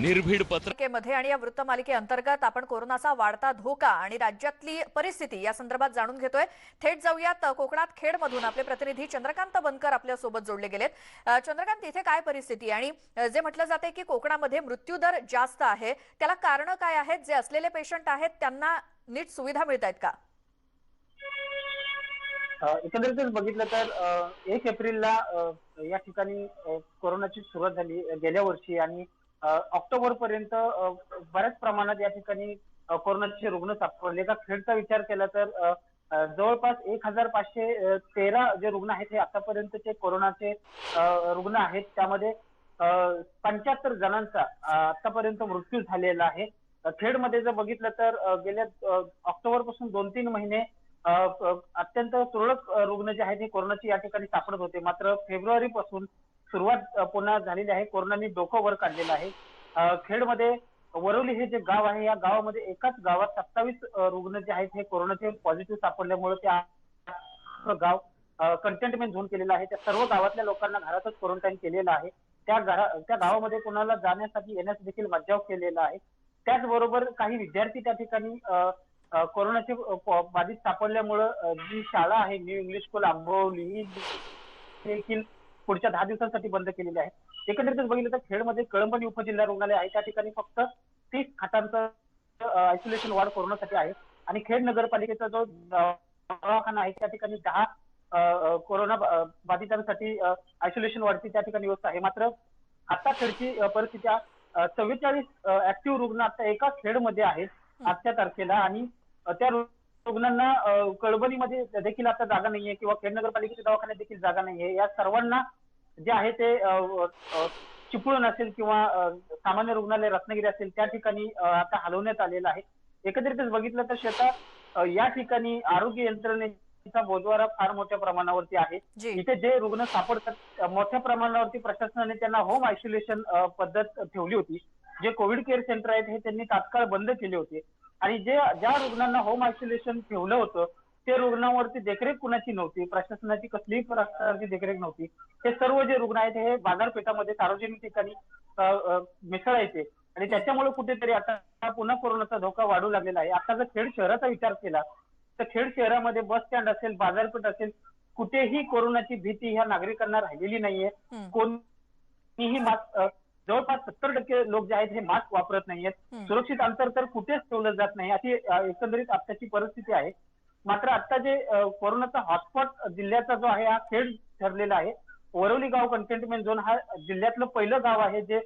[SPEAKER 10] निर्भीड पत्र
[SPEAKER 1] मध्ये आणि या वृत्तमालिकेअंतर्गत आपण कोरोनाचा वाढता धोका आणि राज्यातली परिस्थिती या संदर्भात जाणून घेतोय. थेट जाऊयात कोकणात खेडमधून आपले प्रतिनिधी चंद्रकांत बनकर आपल्या सोबत जोडले गेलेत. चंद्रकांत, इथे काय परिस्थिती आणि जे म्हटलं जाते की कोकणामध्ये मृत्यूदर जास्त आहे, त्याला कारण काय आहेत? जे असलेले पेशंट आहेत त्यांना नीट सुविधा मिळत आहेत का?
[SPEAKER 15] एकंदरीतच बघितलं तर 1 एप्रिलला या ठिकाणी कोरोनाची सुरुवात झाली गेल्या वर्षी आणि ऑक्टोबर पर्यंत बऱ्याच प्रमाणात या ठिकाणी कोरोनाचे रुग्ण सापडले. का खेडचा विचार केला तर जवळपास 1513 जे रुग्ण आहेत हे आतापर्यंतचे कोरोनाचे रुग्ण आहेत. त्यामध्ये 75 जणांचा आतापर्यंत मृत्यू झालेला आहे. खेडमध्ये जर बघितलं तर गेल्या ऑक्टोबर पासून 2-3 महिने अत्यंत तुरळक रुग्ण जे आहेत हे कोरोनाचे या ठिकाणी सापडत होते. मात्र फेब्रुवारी पासून सुरुवात पुन्हा झालेली आहे. कोरोनाने डोकं वर काढलेलं आहे. खेडमध्ये वरवली हे जे गाव आहे या गावामध्ये एकाच गावात 27 रुग्ण जे आहेत हे कोरोनाचे पॉझिटिव्ह सापडल्यामुळे त्या गाव कंटेनमेंट झोन केलेला आहे. त्या सर्व गावातल्या लोकांना घरातच क्वारंटाईन केलेलं आहे. त्या गावामध्ये कोणाला जाण्यासाठी येण्यास देखील मज्जाव केलेला आहे. त्याचबरोबर काही विद्यार्थी त्या ठिकाणी कोरोनाचे बाधित सापडल्यामुळं जी शाळा आहे न्यू इंग्लिश स्कूल आंबोली ही देखील पुढच्या 10 दिवसांसाठी बंद केलेली आहे. एकंदरीतच बघितलं तर खेडमध्ये कळंबणी उपजिल्हा रुग्णालय आहे. त्या ठिकाणी फक्त 30 खाटांचं आयसोलेशन वॉर्ड कोरोनासाठी आहे आणि खेड नगरपालिकेचा जो दवाखाना आहे त्या ठिकाणी 10 कोरोना बाधितांसाठी आयसोलेशन वॉर्डची त्या ठिकाणी व्यवस्था आहे. मात्र आता खेडची परिस्थिती 44 ऍक्टिव्ह रुग्ण आता एका खेडमध्ये आहेत आजच्या तारखेला आणि त्या रुग्णांना कळबणीमध्ये देखील आता जागा नाहीये किंवा खेड नगरपालिकेच्या दवाखान्यात देखील जागा नाहीये. या सर्वांना जे आहे ते चिपळूण असेल किंवा सामान्य रुग्णालय रत्नागिरी असेल त्या ठिकाणी आता हलवण्यात आलेलं आहे. एकंदरीतच बघितलं तर शेतात या ठेवणी आरोग्य यंत्रणेचा बोजवारा फार मोठ्या प्रमाणावरती आहे. इथे जे रुग्ण सापडतात मोठ्या प्रमाणावरती प्रशासनाने त्यांना होम आयसोलेशन पद्धत ठेवली होती. जे कोविड केअर सेंटर आहेत हे त्यांनी तात्काळ बंद केले होते आणि ज्या रुग्णांना होम आयसोलेशन ठेवलं होतं ते रुग्णांवरती देखरेख कुणाची नव्हती, प्रशासनाची कसलीही प्रकारची देखरेख नव्हती. हे सर्व जे रुग्ण आहेत हे बाजारपेठामध्ये सार्वजनिक ठिकाणी मिसळायचे आणि त्याच्यामुळे कुठेतरी आता पुन्हा कोरोनाचा धोका वाढू लागलेला आहे. आता जर खेड शहराचा विचार केला तर खेड शहरामध्ये बस स्टँड असेल, बाजारपेठ असेल, कुठेही कोरोनाची भीती ह्या नागरिकांना राहिलेली नाहीये. कोणीही मास्क जवळपास 70% लोक जे आहेत हे मास्क वापरत नाहीयेत. सुरक्षित अंतर तर कुठेच ठेवलं जात नाही अशी एकंदरीत आताची परिस्थिती आहे. मात्र आता जे कोरोनाचा हॉटस्पॉट जिल्ह्याचा जो आहे हा खेड ठरलेला आहे. वरवली गाव कंटेनमेंट झोन हा जिल्ह्यातलं पहिलं गाव आहे जे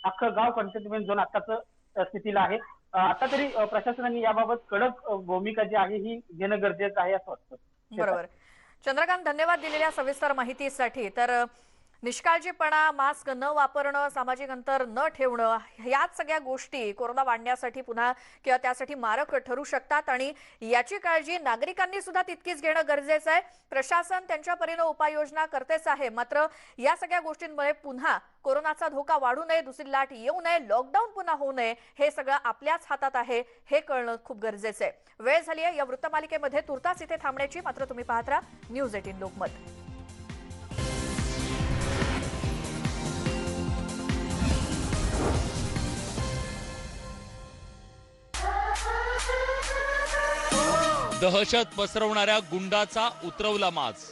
[SPEAKER 15] अख्खं गाव कंटेनमेंट झोन आताच स्थितीला आहे. आता तरी प्रशासनाने याबाबत कडक भूमिका जी आहे ही घेणं गरजेचं आहे असं वाटतं.
[SPEAKER 1] बरोबर. चंद्रकांत, धन्यवाद दिलेल्या सविस्तर माहितीसाठी. तर निष्काळजीपणा, मास्क न वापरणं, सामाजिक अंतर न ठेवणं, याच सगळ्या गोष्टी कोरोना वाढण्यासाठी पुन्हा किंवा त्यासाठी मारक ठरू शकतात आणि याची काळजी नागरिकांनी सुद्धा तितकीच घेणं गरजेचं आहे. प्रशासन त्यांच्या परीने उपाययोजना करतेच आहे. मात्र या सगळ्या गोष्टींमुळे पुन्हा कोरोनाचा धोका वाढू नये, दुसरी लाट येऊ नये, लॉकडाऊन पुन्हा होऊ नये, हे सगळं आपल्याच हातात आहे हे कळणं खूप गरजेचं आहे. वेळ झाली आहे या वृत्तमालिकेमध्ये तुर्तास इथे थांबण्याची. मात्र तुम्ही पाहत राहा न्यूज 18 लोकमत.
[SPEAKER 10] दहशत पसरवणाऱ्या गुंडाचा उतरवला माज.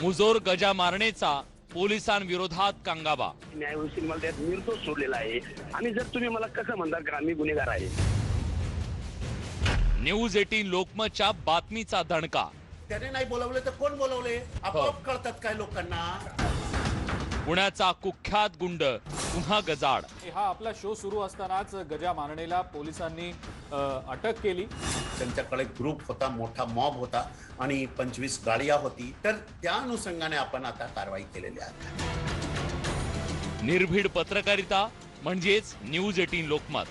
[SPEAKER 10] मुजोर गजा मारणेचा पोलिसांविरोधात कांगावा.
[SPEAKER 11] न्यायमूर्तींनी मला त्यात निर्दोष सोडलेला आहे आणि जर तुम्ही मला कसं म्हणता की आम्ही गुन्हेगार आहे.
[SPEAKER 10] न्यूज 18 लोकमतच्या बातमीचा दणका.
[SPEAKER 8] त्याने नाही बोलावले तर कोण बोलावले आपोआप कळतात काय लोकांना.
[SPEAKER 10] पुण्याचा कुख्यात गुंड पुन्हा गजाड.
[SPEAKER 14] हा आपला शो सुरू असतानाच गजा मारणेला पोलिसांनी अटक केली.
[SPEAKER 8] त्यांच्याकडे ग्रुप होता, मोठा मॉब होता आणि 25 गाड्या होती. तर त्या अनुषंगाने आपण आता कारवाई केलेली आहे.
[SPEAKER 10] निर्भीड पत्रकारिता म्हणजेच न्यूज 18 लोकमत.